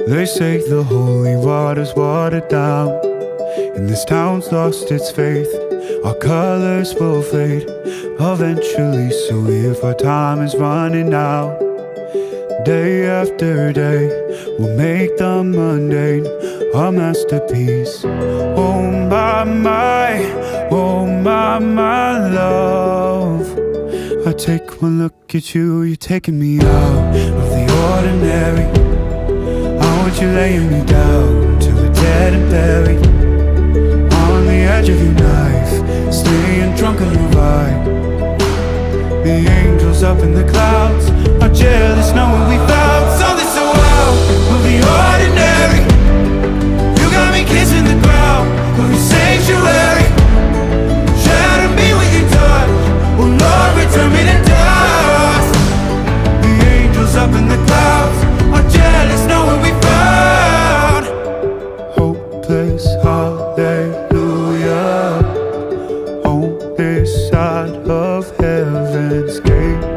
They say the holy water's watered down, and this town's lost its faith. Our colors will fade eventually, so if our time is running out, day after day, we'll make the mundane a masterpiece. Oh my, oh my love. I take one look at you, you're taking me out of the ordinary. I want you laying me down till we're dead and buried, on the edge of your knife, staying drunk on your vibe. The angels up in the clouds are jealous knowing we found something so out of the ordinary. You got me kissing the ground of your sanctuary. Shatter me with your touch, oh Lord, return me to dust. The angels up in the clouds are jealous knowing we found hopeless hallelujah on this side of heaven's gate.